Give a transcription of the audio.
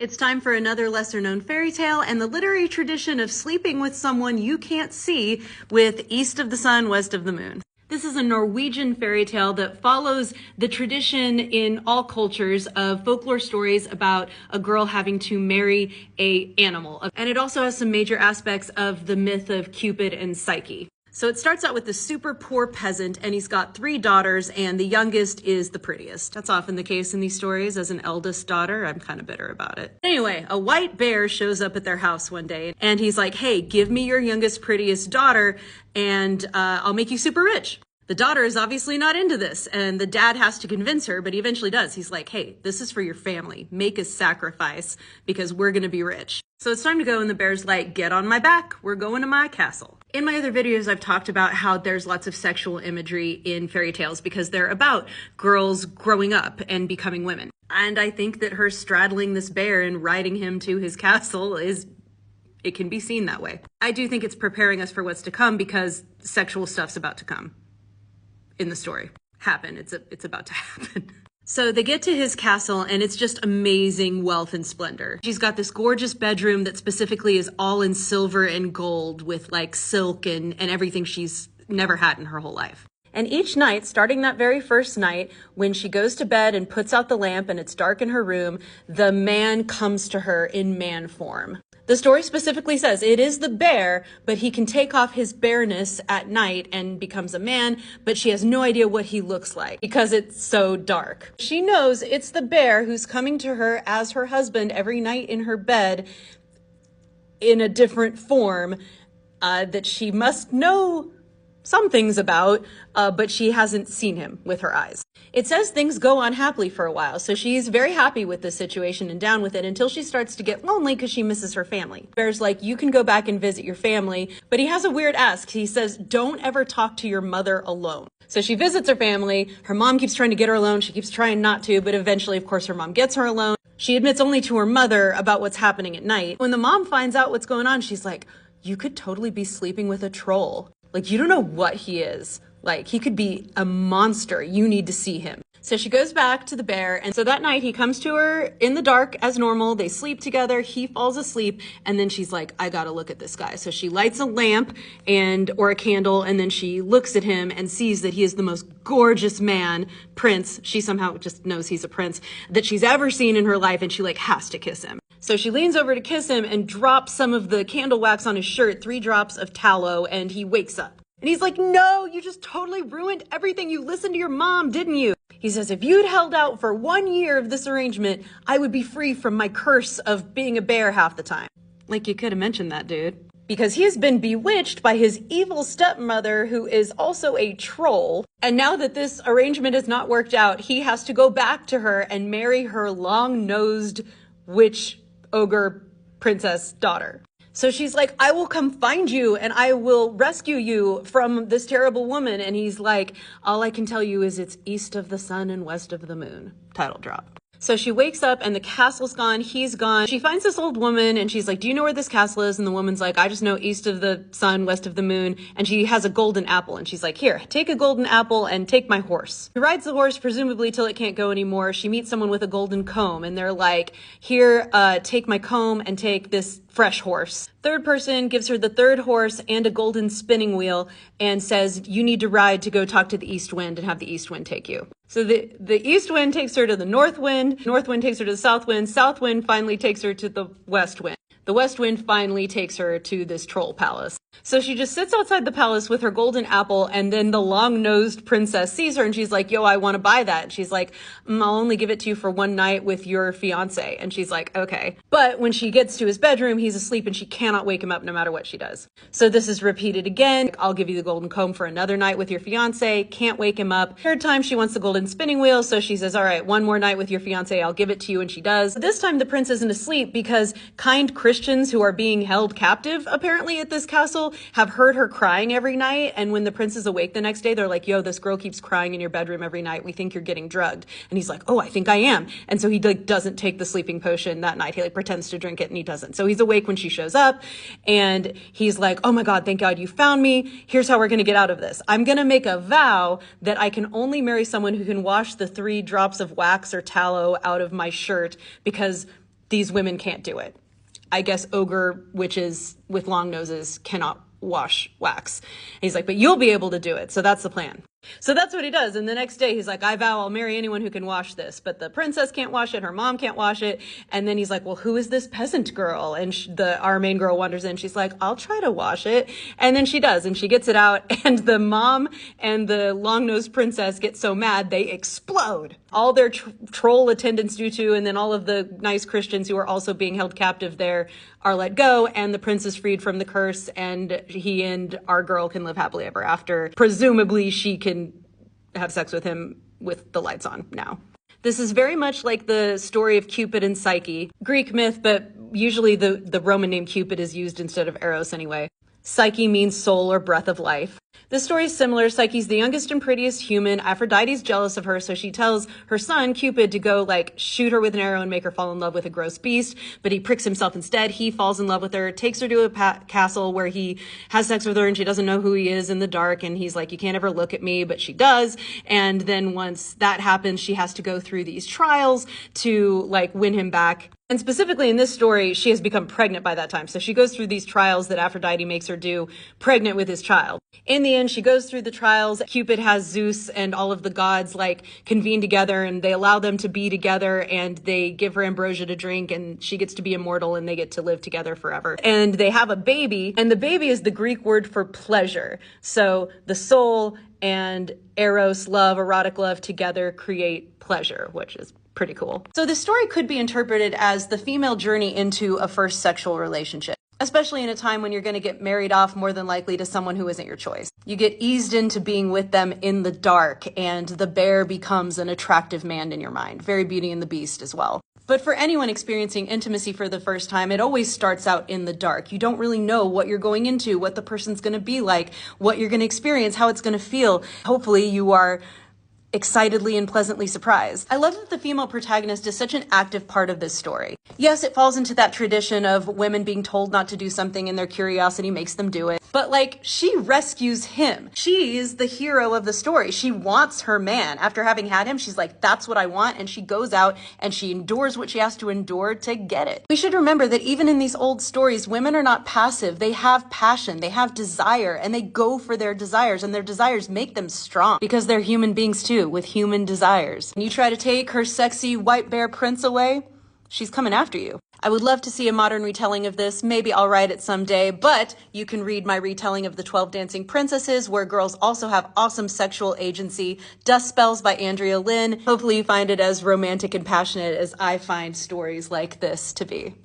It's time for another lesser-known fairy tale and the literary tradition of sleeping with someone you can't see with East of the Sun, West of the Moon. This is a Norwegian fairy tale that follows the tradition in all cultures of folklore stories about a girl having to marry an animal. And it also has some major aspects of the myth of Cupid and Psyche. So it starts out with the super poor peasant, and he's got 3 daughters, and the youngest is the prettiest. That's often the case in these stories. As an eldest daughter, I'm kind of bitter about it. Anyway, a white bear shows up at their house one day, and he's like, hey, give me your youngest, prettiest daughter, and I'll make you super rich. The daughter is obviously not into this, and the dad has to convince her, but he eventually does. He's like, hey, this is for your family. Make a sacrifice because we're going to be rich. So it's time to go, and the bear's like, get on my back. We're going to my castle. In my other videos, I've talked about how there's lots of sexual imagery in fairy tales because they're about girls growing up and becoming women. And I think that her straddling this bear and riding him to his castle it can be seen that way. I do think it's preparing us for what's to come because sexual stuff's about to come. In the story. It's about to happen. So they get to his castle and it's just amazing wealth and splendor. She's got this gorgeous bedroom that specifically is all in silver and gold with like silk and everything she's never had in her whole life. And each night, starting that very first night, when she goes to bed and puts out the lamp and it's dark in her room, the man comes to her in man form. The story specifically says it is the bear, but he can take off his bareness at night and becomes a man, but she has no idea what he looks like because it's so dark. She knows it's the bear who's coming to her as her husband every night in her bed in a different form that she must know some things about, but she hasn't seen him with her eyes. It says things go on happily for a while, so she's very happy with this situation and down with it until she starts to get lonely because she misses her family. Bear's like, you can go back and visit your family, but he has a weird ask. He says, don't ever talk to your mother alone. So she visits her family. Her mom keeps trying to get her alone. She keeps trying not to, but eventually, of course, her mom gets her alone. She admits only to her mother about what's happening at night. When the mom finds out what's going on, she's like, you could totally be sleeping with a troll. Like, you don't know what he is. Like, he could be a monster. You need to see him. So she goes back to the bear. And so that night he comes to her in the dark as normal. They sleep together. He falls asleep. And then she's like, I gotta look at this guy. So she lights a lamp or a candle. And then she looks at him and sees that he is the most gorgeous man, prince. She somehow just knows he's a prince that she's ever seen in her life. And she like has to kiss him. So she leans over to kiss him and drops some of the candle wax on his shirt, 3 drops of tallow, and he wakes up. And he's like, no, you just totally ruined everything. You listened to your mom, didn't you? He says, if you'd held out for 1 year of this arrangement, I would be free from my curse of being a bear half the time. Like, you could have mentioned that, dude. Because he's been bewitched by his evil stepmother, who is also a troll. And now that this arrangement has not worked out, he has to go back to her and marry her long-nosed witch ogre princess daughter. So she's like, I will come find you and I will rescue you from this terrible woman. And he's like, all I can tell you is it's east of the sun and west of the moon. Title drop. So she wakes up and the castle's gone. He's gone. She finds this old woman and she's like, do you know where this castle is? And the woman's like, I just know east of the sun, west of the moon. And she has a golden apple. And she's like, here, take a golden apple and take my horse. She rides the horse, presumably till it can't go anymore. She meets someone with a golden comb and they're like, here, take my comb and take this fresh horse. Third person gives her the 3rd horse and a golden spinning wheel and says, you need to ride to go talk to the east wind and have the east wind take you. So the east wind takes her to the north wind takes her to the south wind finally takes her to the west wind. The west wind finally takes her to this troll palace. So she just sits outside the palace with her golden apple, and then the long-nosed princess sees her and she's like, yo, I want to buy that. And she's like, I'll only give it to you for 1 night with your fiance. And she's like, okay. But when she gets to his bedroom, he's asleep and she cannot wake him up no matter what she does. So this is repeated again. I'll give you the golden comb for another night with your fiance. Can't wake him up. 3rd time she wants the golden spinning wheel. So she says, all right, 1 more night with your fiance. I'll give it to you. And she does. This time the prince isn't asleep because kind Christians who are being held captive apparently at this castle have heard her crying every night. And when the prince is awake the next day, they're like, yo, this girl keeps crying in your bedroom every night. We think you're getting drugged. And he's like, oh, I think I am. And so he like doesn't take the sleeping potion that night. He like pretends to drink it and he doesn't. So he's awake when she shows up and he's like, oh my God, thank God you found me. Here's how we're going to get out of this. I'm going to make a vow that I can only marry someone who can wash the 3 drops of wax or tallow out of my shirt because these women can't do it. I guess ogre witches with long noses cannot wash wax. And he's like, but you'll be able to do it. So that's the plan. So that's what he does. And the next day he's like, I vow I'll marry anyone who can wash this. But the princess can't wash it. Her mom can't wash it. And then he's like, well, who is this peasant girl? And our main girl wanders in. She's like, I'll try to wash it. And then she does. And she gets it out. And the mom and the long-nosed princess get so mad, they explode. All their troll attendants do too. And then all of the nice Christians who are also being held captive there are let go. And the prince is freed from the curse. And he and our girl can live happily ever after. Presumably she can have sex with him with the lights on now. This is very much like the story of Cupid and Psyche. Greek myth, but usually the Roman name Cupid is used instead of Eros anyway. Psyche means soul or breath of life. This story is similar. Psyche's the youngest and prettiest human. Aphrodite's jealous of her, so she tells her son, Cupid, to go shoot her with an arrow and make her fall in love with a gross beast. But he pricks himself instead. He falls in love with her, takes her to a castle where he has sex with her and she doesn't know who he is in the dark. And he's like, you can't ever look at me, but she does. And then once that happens, she has to go through these trials to win him back. And specifically in this story, she has become pregnant by that time. So she goes through these trials that Aphrodite makes her do, pregnant with his child. In the end, she goes through the trials. Cupid has Zeus and all of the gods convene together, and they allow them to be together, and they give her ambrosia to drink, and she gets to be immortal, and they get to live together forever. And they have a baby, and the baby is the Greek word for pleasure. So the soul and eros, love, erotic love together create pleasure, which is pretty cool. So this story could be interpreted as the female journey into a first sexual relationship, especially in a time when you're going to get married off more than likely to someone who isn't your choice. You get eased into being with them in the dark, and the bear becomes an attractive man in your mind. Very Beauty and the Beast as well. But for anyone experiencing intimacy for the first time, it always starts out in the dark. You don't really know what you're going into, what the person's going to be like, what you're going to experience, how it's going to feel. Hopefully you are excitedly and pleasantly surprised. I love that the female protagonist is such an active part of this story. Yes, it falls into that tradition of women being told not to do something and their curiosity makes them do it. But she rescues him. She is the hero of the story. She wants her man. After having had him, she's like, that's what I want. And she goes out and she endures what she has to endure to get it. We should remember that even in these old stories, women are not passive. They have passion, they have desire, and they go for their desires, and their desires make them strong because they're human beings too, with human desires. And you try to take her sexy white bear prince away, she's coming after you. I would love to see a modern retelling of this. Maybe I'll write it someday, but you can read my retelling of The 12 Dancing Princesses, where girls also have awesome sexual agency. Dust Spells by Andrea Lynn. Hopefully you find it as romantic and passionate as I find stories like this to be.